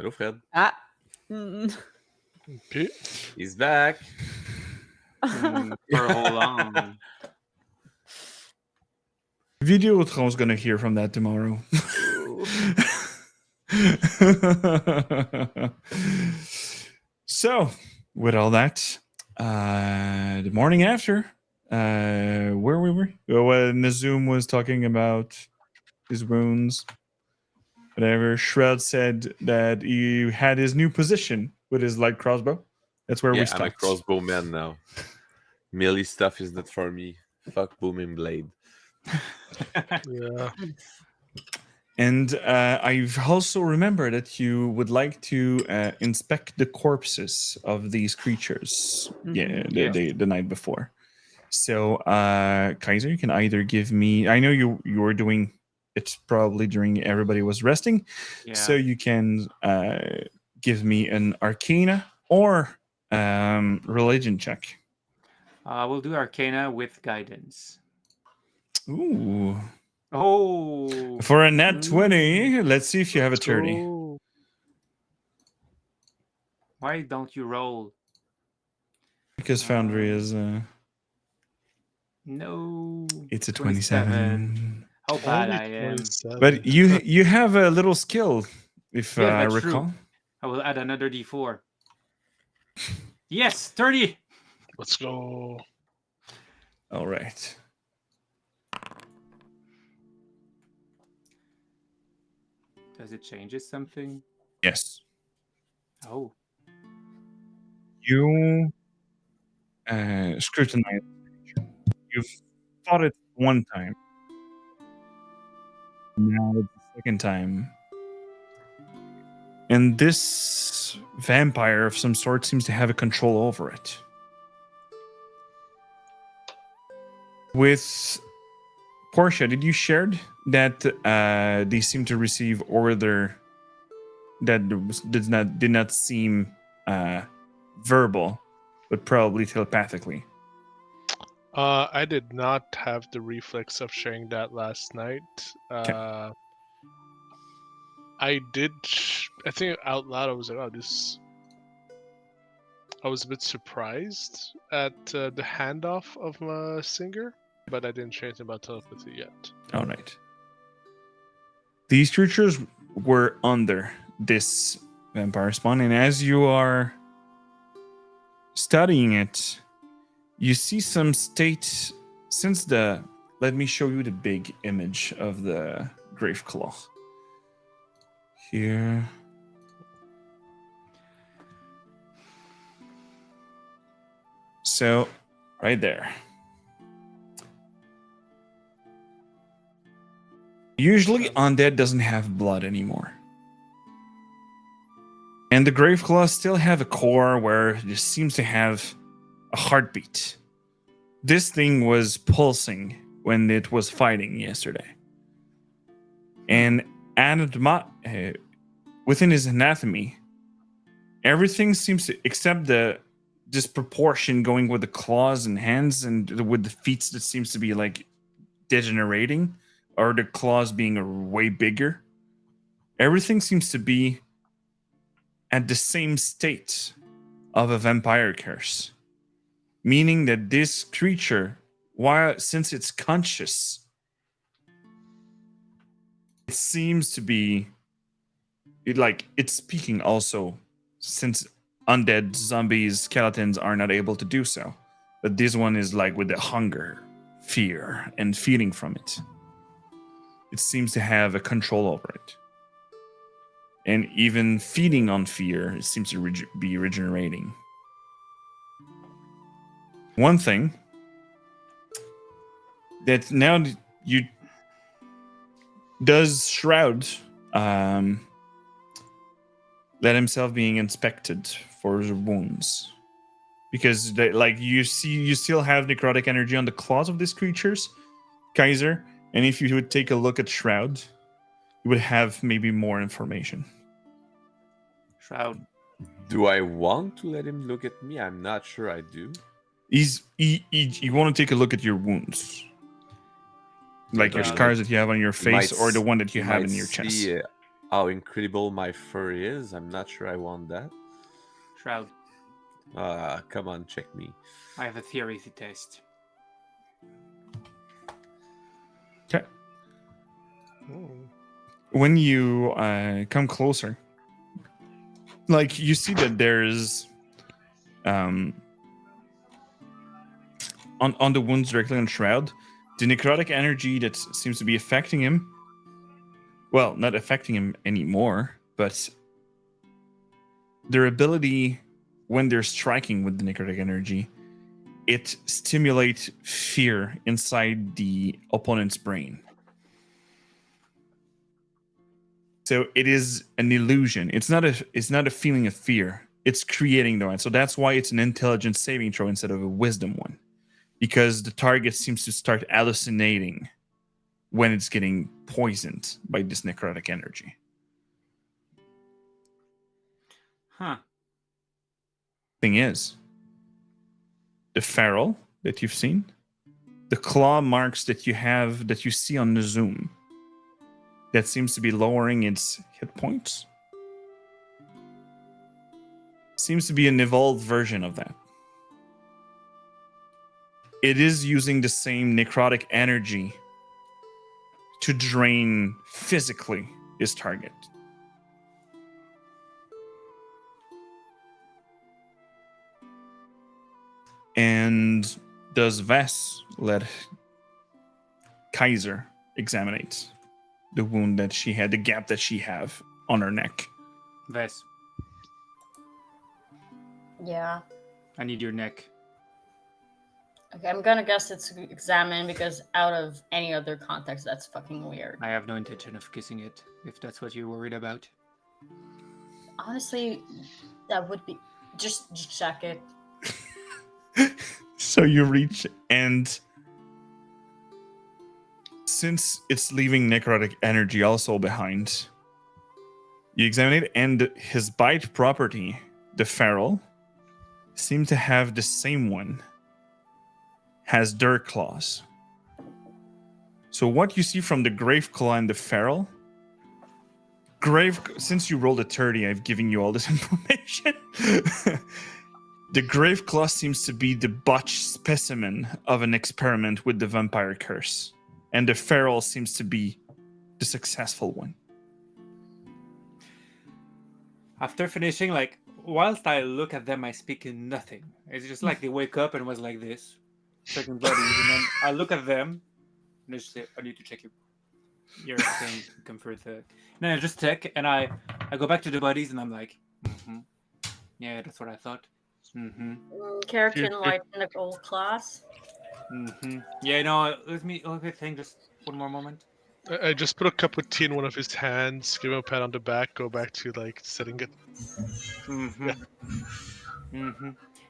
Hello, Fred. Ah. Okay. He's back. For how long? Videotron's gonna hear from that tomorrow. So, with all that, the morning after, where we were, when Nazum was talking about his wounds, whatever, Shroud said that he had his new position with his light crossbow. That's where we I'm a stopped. crossbow man now. Melee stuff is not for me. Fuck booming blade. Yeah. And I've also remembered that you would like to inspect the corpses of these creatures. The night before. So, Kaiser, you can either give me. I know you were doing it probably during everybody was resting, so you can give me an Arcana or religion check. We'll do Arcana with guidance. Ooh. Oh. For a nat 20, let's see if you have a 30. Oh. Why don't you roll? Because Foundry is... no. It's a 27. How bad Only I am. 27. But you have a little skill, if I that's recall. true. I will add another d4. Yes, 30. Let's go. All right. Does it change something? Yes. Oh. You scrutinize. You've fought it one time. Now it's the second time. And this vampire of some sort seems to have a control over it. With Portia, did you share that they seem to receive order that did not seem verbal, but probably telepathically? I did not have the reflex of sharing that last night. I did. I think out loud I was like, "Oh, this." I was a bit surprised at the handoff of my singer, but I didn't share anything about telepathy yet. All right. These creatures were under this vampire spawn, and as you are studying it, you see some state since the. Let me show you the big image of the Graveclaw. Here. So, right there. Usually, undead doesn't have blood anymore. And the Graveclaws still have a core where it just seems to have a heartbeat. This thing was pulsing when it was fighting yesterday. And within his anatomy, everything seems to, except the disproportion going with the claws and hands and with the feet that seems to be like degenerating, or the claws being way bigger. Everything seems to be at the same state of a vampire curse. Meaning that this creature, since it's conscious, it seems to be it's speaking also, since undead zombies, skeletons are not able to do so. But this one is like with the hunger, fear, and feeding from it. It seems to have a control over it. And even feeding on fear, it seems to be regenerating. One thing that now you does Shroud let himself being inspected for wounds, because you still have necrotic energy on the claws of these creatures, Kaiser. And if you would take a look at Shroud, you would have maybe more information. Shroud. Do I want to let him look at me? I'm not sure I do. You want to take a look at your wounds, like your scars that you have on your face, or the one that you have in your chest. how incredible my fur is. I'm not sure I want that. Shroud, Come on, check me. I have a theory to test. Okay. Hmm. When you come closer, like you see that there's on the wounds directly on Shroud, the necrotic energy that seems to be affecting him. Well, not affecting him anymore, but their ability when they're striking with the necrotic energy, it stimulates fear inside the opponent's brain. So it is an illusion. It's not a feeling of fear. It's creating the one. So that's why it's an intelligence saving throw instead of a wisdom one. Because the target seems to start hallucinating when it's getting poisoned by this necrotic energy. Huh. Thing is, the feral that you've seen, the claw marks that you see on the zoom, that seems to be lowering its hit points, seems to be an evolved version of that. It is using the same necrotic energy to drain physically his target. And does Vess let Kaiser examine the wound that she had, the gap that she have on her neck? Ves, Yeah. I need your neck. Okay, I'm gonna guess it's examine because out of any other context, that's fucking weird. I have no intention of kissing it, if that's what you're worried about. Honestly, that would be just check it. So you reach, and since it's leaving necrotic energy also behind, you examine it, and his bite property, the feral, seem to have the same one. Has dirt claws. So what you see from the grave claw and the feral, since you rolled a 30, I've given you all this information. The grave claw seems to be the botched specimen of an experiment with the vampire curse, and the feral seems to be the successful one. After finishing, like, whilst I look at them, I speak in nothing. It's just like they wake up and was like this, checking bodies, and then I look at them, and I just say, I need to check your thing to confirm that. And then I just check, and I go back to the bodies, and I'm like, yeah, that's what I thought. Character in light in the gold class. Yeah, no, let me think just one more moment. I just put a cup of tea in one of his hands, give him a pat on the back, go back to like setting it.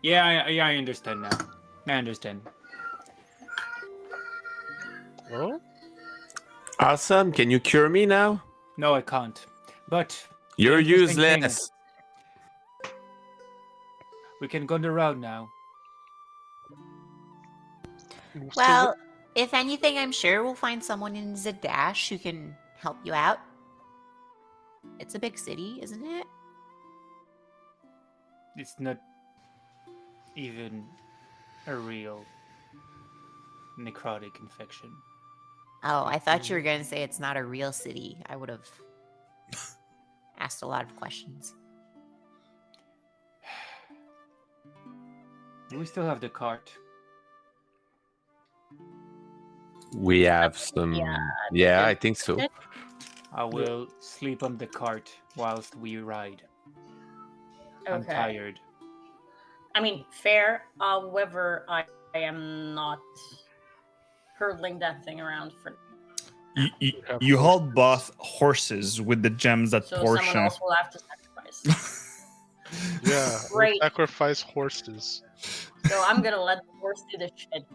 Yeah, I understand now. I understand. Oh? Awesome. Can you cure me now? No, I can't. But You're interesting thing, useless. we can go on the road now. Well, if anything, I'm sure we'll find someone in Zadash who can help you out. It's a big city, isn't it? It's not even a real necrotic infection. Oh, I thought you were going to say it's not a real city. I would have asked a lot of questions. We still have the cart. We have some. Yeah, I think so. I will sleep on the cart whilst we ride. I'm Okay. tired. I mean, fair. However, I am not hurtling that thing around for. You hold both horses with the gems that So portion. someone else will have to sacrifice. Yeah, we'll Great. sacrifice horses. So I'm gonna let the horse do the shit.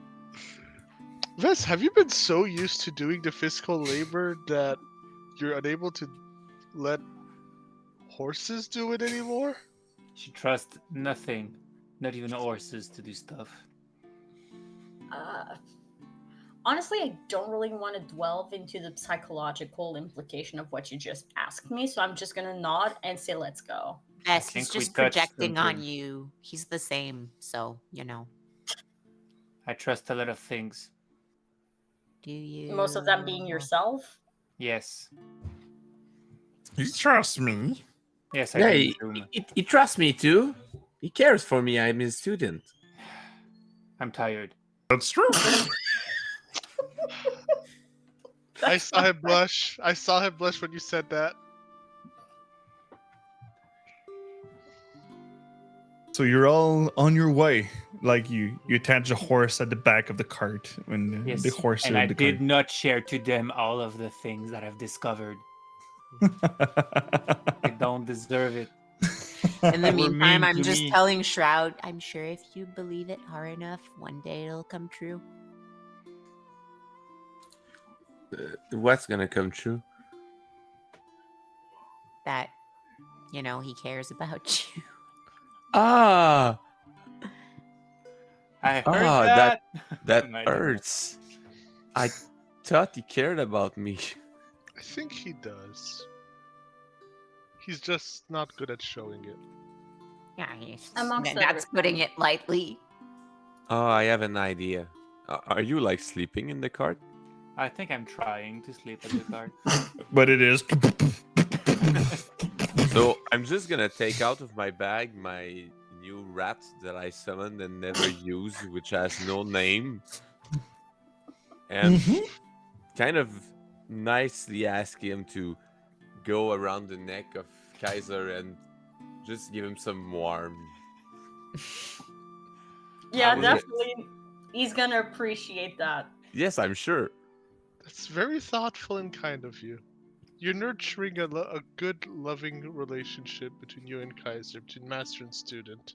Vess, have you been so used to doing the physical labor that you're unable to let horses do it anymore? She trusts nothing, not even horses, to do stuff. Honestly, I don't really want to delve into the psychological implication of what you just asked me, so I'm just gonna nod and say, "Let's go." Yes, he's think we just touched projecting on something. you. He's the same, so you know. I trust a lot of things. Do you? Most of them being yourself. Yes. You trust me? Yes, I Yeah, do. Zoom. he trusts me too. He cares for me. I'm his student. I'm tired. That's true. I saw him blush. I saw him blush when you said that. So you're all on your way. Like you attach a horse at the back of the cart when Yes. the horse And is I in the did not share to them all of the things that I've discovered. They cart. don't deserve it. In the They were meantime, mean I'm to just me. telling Shroud, I'm sure if you believe it hard enough, one day it'll come true. What's gonna come true? That, you know, he cares about you. Ah, I heard that that. No, I didn't. hurts. I thought he cared about me. I think he does. He's just not good at showing it. Yeah, Amongst that's other putting things. it lightly. Oh, I have an idea. Are you like sleeping in the cart? I think I'm trying to sleep at the cart. But it is. So I'm just gonna take out of my bag my new rat that I summoned and never used, which has no name, and kind of nicely ask him to go around the neck of Kaiser and just give him some warmth. Yeah, was- definitely. He's gonna appreciate that. Yes, I'm sure. That's very thoughtful and kind of you. You're nurturing a good, loving relationship between you and Kaiser, between master and student.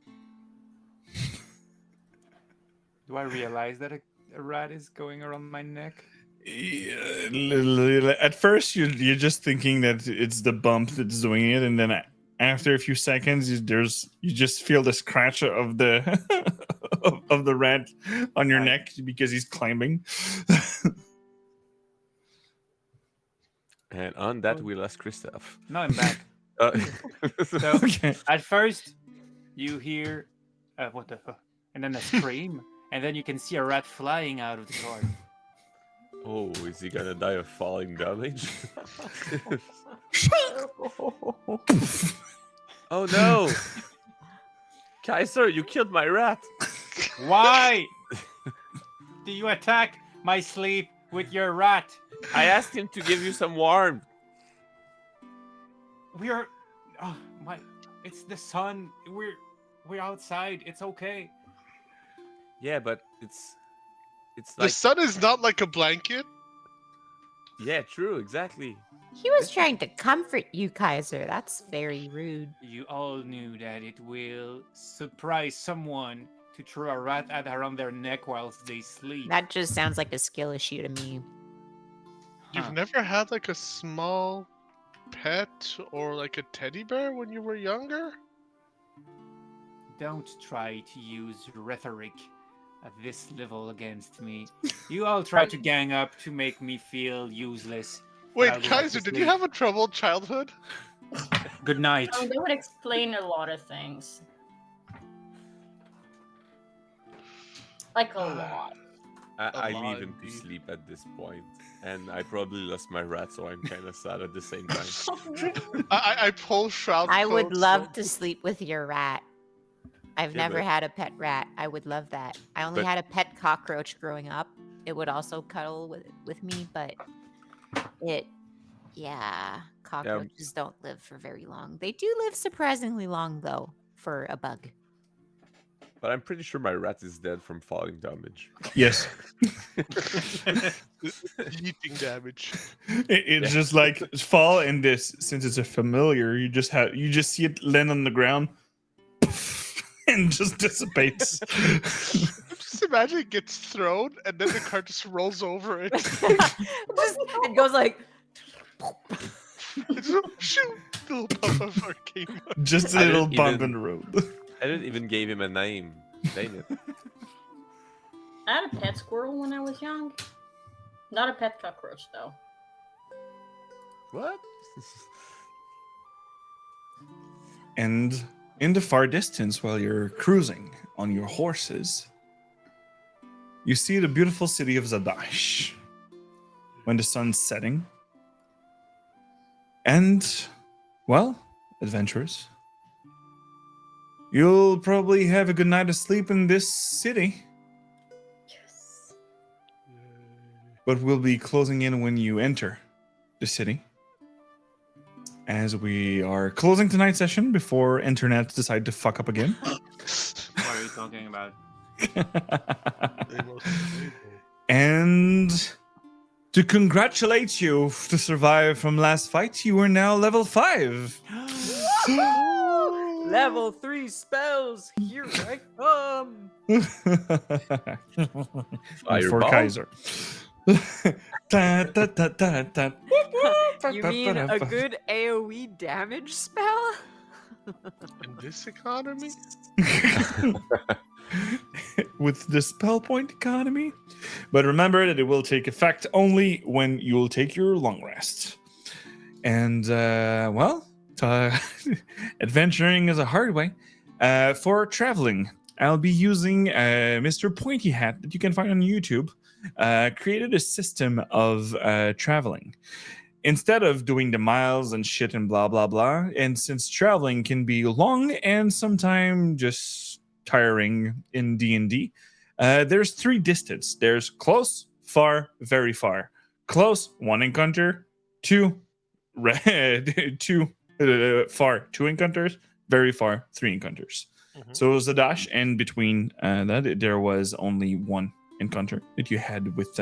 Do I realize that a rat is going around my neck? Yeah, at first, you're just thinking that it's the bump that's doing it, and then after a few seconds, you just feel the scratch of the of the rat on your Right. neck because he's climbing. And on that, we lost Christoph. No, I'm back. So Okay. at first, you hear what the fuck, and then a scream, and then you can see a rat flying out of the cart. Oh, is he gonna die of falling damage? Oh no! Kaiser, you killed my rat! Why do you attack my sleep with your rat? I asked him to give you some warmth. We are, oh my! It's the sun. We're outside. It's okay. Yeah, but it's The like sun is not like a blanket. yeah, true, exactly. He was trying to comfort you, Kaiser. That's very rude. You all knew that it will surprise someone to throw a rat at around their neck whilst they sleep. That just sounds like a skill issue to me. Huh. You've never had like a small pet or like a teddy bear when you were younger? Don't try to use rhetoric at this level against me. You all try to gang up to make me feel useless. Wait, I'll go back Kaiser, to did you sleep. have a troubled childhood? Good night. I mean, that would explain a lot of things. Like a lot. I lot, leave him to indeed. sleep at this point, and I probably lost my rat, so I'm kind of sad at the same time. I pull Shroud. I would close, love so- to sleep with your rat. I've Yeah, never but- had a pet rat. I would love that. I only But- had a pet cockroach growing up. It would also cuddle with me, but cockroaches don't live for very long. They do live surprisingly long though for a bug. But I'm pretty sure my rat is dead from falling damage. Yes. Eating damage. It's just like fall in this, since it's a familiar, you just see it land on the ground and just dissipates. Just imagine it gets thrown and then the car just rolls over it. It goes like It's a shoot, little puff of arcane. Just a I little didn't bump even- in the road. I didn't even give him a name. Dang it. I had a pet squirrel when I was young. Not a pet cockroach, though. What? And in the far distance, while you're cruising on your horses, you see the beautiful city of Zadash when the sun's setting. And, well, adventurers, you'll probably have a good night of sleep in this city, Yes. but we'll be closing in when you enter the city. As we are closing tonight's session before internet decide to fuck up again. What are you talking about? They most stable. And to congratulate you to survive from last fight, you are now level 5. Level 3 spells. Here I come. And for Fireball? Kaiser. Da, da, da, da, da. You mean a good AoE damage spell? In this economy? With the spell point economy. But remember that it will take effect only when you'll take your long rest. And, adventuring is a hard way. For traveling, I'll be using Mr. Pointy Hat that you can find on YouTube. Created a system of traveling. Instead of doing the miles and shit and blah, blah, blah, and since traveling can be long and sometimes just tiring in D&D, there's 3 distance. There's close, far, very far. Close, 1 encounter. 2, far, 2 encounters. Very far, 3 encounters. Mhm. So it was a dash, and between that, there was only 1 encounter that you had with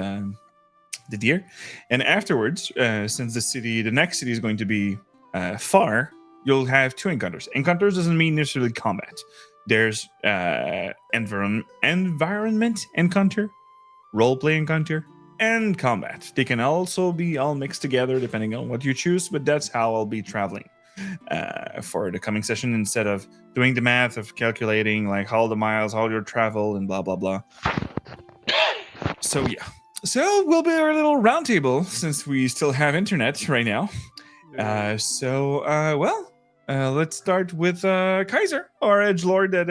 the deer. And afterwards, since the next city is going to be far, you'll have 2 encounters. Encounters doesn't mean necessarily combat. There's environment encounter, roleplay encounter, and combat. They can also be all mixed together depending on what you choose, but that's how I'll be traveling for the coming session instead of doing the math of calculating like all the miles, all your travel, and blah, blah, blah. So, yeah. So, we'll be our little roundtable since we still have internet right now. Let's start with Kaiser, our edgelord that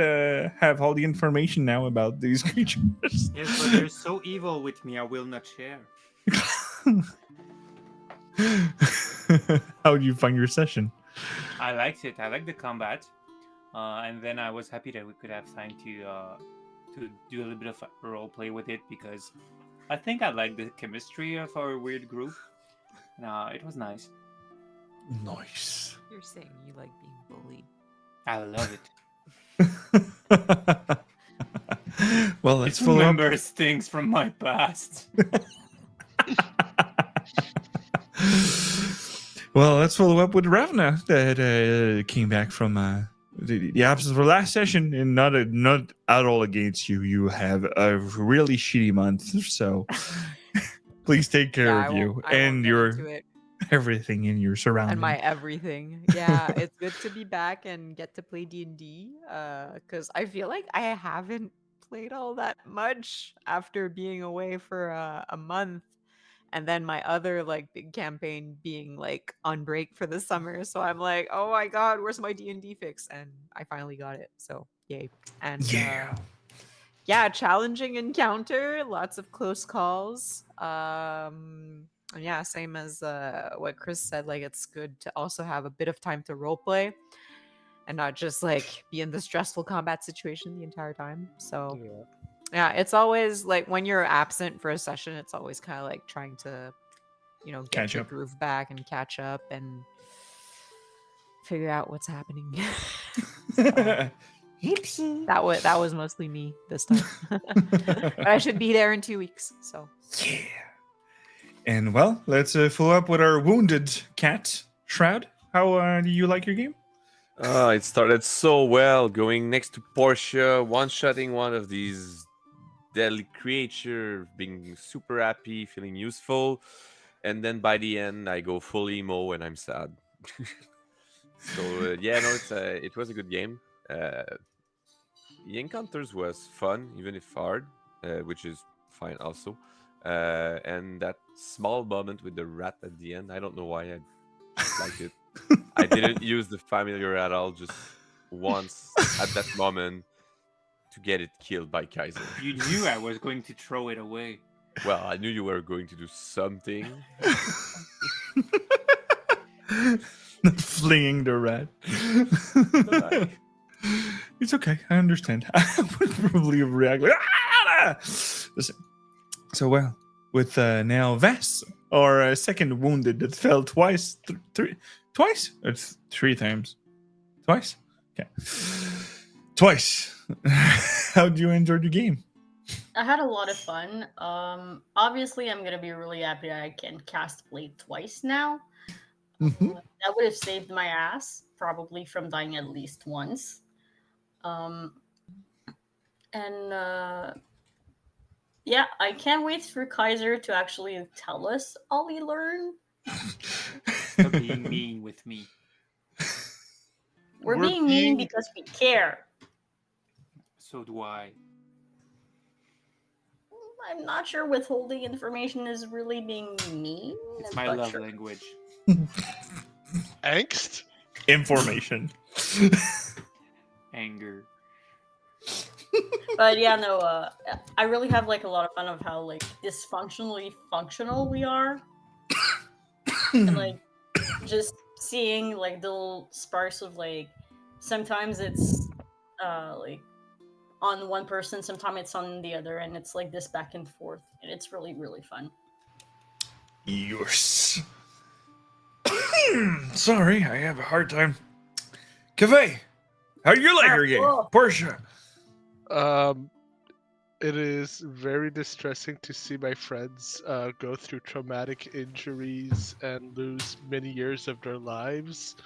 have all the information now about these creatures. Yes, but you're so evil with me, I will not share. How do you find your session? I liked it. I liked the combat, and then I was happy that we could have time to do a little bit of role play with it because I think I like the chemistry of our weird group. It was nice. Nice. You're saying you like being bullied. I love it. Well, let's It follow up. remembers things from my past. Well, let's follow up with Ravna that came back from the absence of our last session, and not at all against you. You have a really shitty month, so please take care of you and your everything in your surroundings. And my everything. Yeah, it's good to be back and get to play D&D because I feel like I haven't played all that much after being away for a month. And then my other like big campaign being like on break for the summer. So I'm like, oh my God, where's my D&D fix? And I finally got it. So yay. And yeah, challenging encounter, lots of close calls. And yeah, same as what Chris said, like it's good to also have a bit of time to role play and not just like be in the stressful combat situation the entire time. So yeah, it's always like when you're absent for a session, it's always kind of like trying to, get Catch your up. groove back and catch up and figure out what's happening. That was mostly me this time. But I should be there in 2 weeks. So Yeah. And well, let's follow up with our wounded cat, Shroud. How do you like your game? It started so well, going next to Portia, one-shotting one of these deadly creature, being super happy, feeling useful, and then by the end, I go full emo and I'm sad. So it was a good game. The encounters was fun, even if hard, which is fine also. And that small moment with the rat at the end. I don't know why I just like it. I didn't use the familiar at all, just once at that moment to get it killed by Kaiser. You knew I was going to throw it away. Well, I knew you were going to do something. Not flinging the rat. It's okay. I understand. I would probably react like, "Ah!" Listen. So, well, with now Vess, our second wounded that fell twice, twice? Or 3 times? Twice? Okay. Twice. How'd you enjoy the game? I had a lot of fun. Obviously, I'm gonna be really happy I can cast Blade twice now. Mm-hmm. That would have saved my ass, probably from dying at least once. Yeah, I can't wait for Kaiser to actually tell us all he learned. Stop being mean with me. We're We're being mean being- because we care. So do I. I'm not sure withholding information is really being mean. It's my but love sure. language. Angst? Information. Anger. But yeah, no, I really have like a lot of fun of how like dysfunctionally functional we are. And like just seeing like the little sparks of like sometimes it's like on one person, sometimes it's on the other, and it's like this back and forth, and it's really, really fun. Yes. Sorry, I have a hard time. Cafe, how you like your game? cool. Portia. It is very distressing to see my friends go through traumatic injuries and lose many years of their lives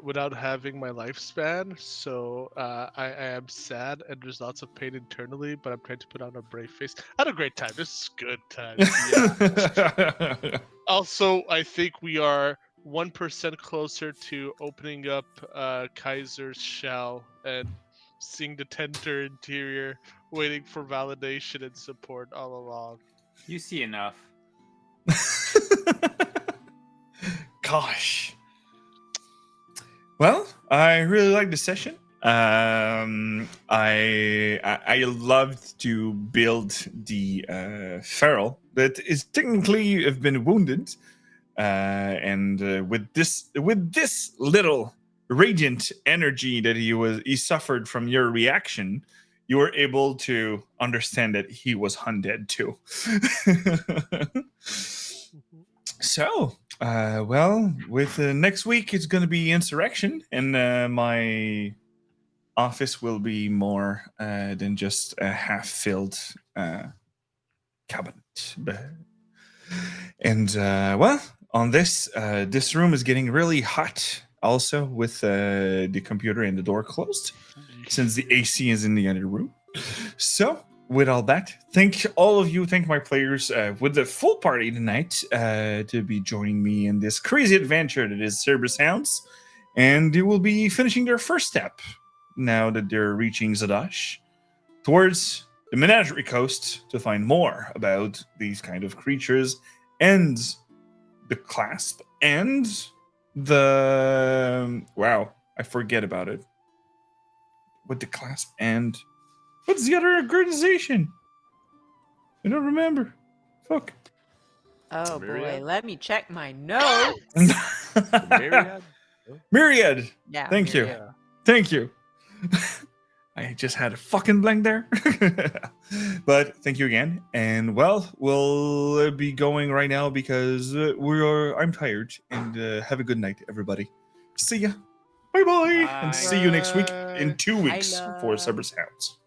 without having my lifespan. So I am sad and there's lots of pain internally, but I'm trying to put on a brave face. I had a great time. This is good time. Yeah. Also, I think we are 1% closer to opening up Kaiser's shell and seeing the tender interior, waiting for validation and support all along. You see enough. Gosh. Well, I really liked the session. I loved to build the feral that is technically have been wounded, and with this little radiant energy that he suffered from your reaction, you were able to understand that he was undead too. So, well, with next week it's going to be insurrection, and my office will be more than just a half-filled cabinet. And well, on this room is getting really hot. Also, with the computer and the door closed, since the AC is in the other room. So, with all that, thank all of you, thank my players with the full party tonight to be joining me in this crazy adventure that is Cerberus Hounds. And they will be finishing their first step now that they're reaching Zadash towards the Menagerie Coast to find more about these kind of creatures and the clasp and the... Wow, I forget about it. With the clasp and... What's the other organization? I don't remember. Fuck. Oh boy, Myriad? let me check my notes. The Myriad? Myriad. Yeah. Thank you. Myriad. Thank you. I just had a fucking blank there. But thank you again. And well, we'll be going right now because I'm tired. And have a good night, everybody. See ya. Bye-bye. And see you next week in 2 weeks for Bye. Cerberus Hounds.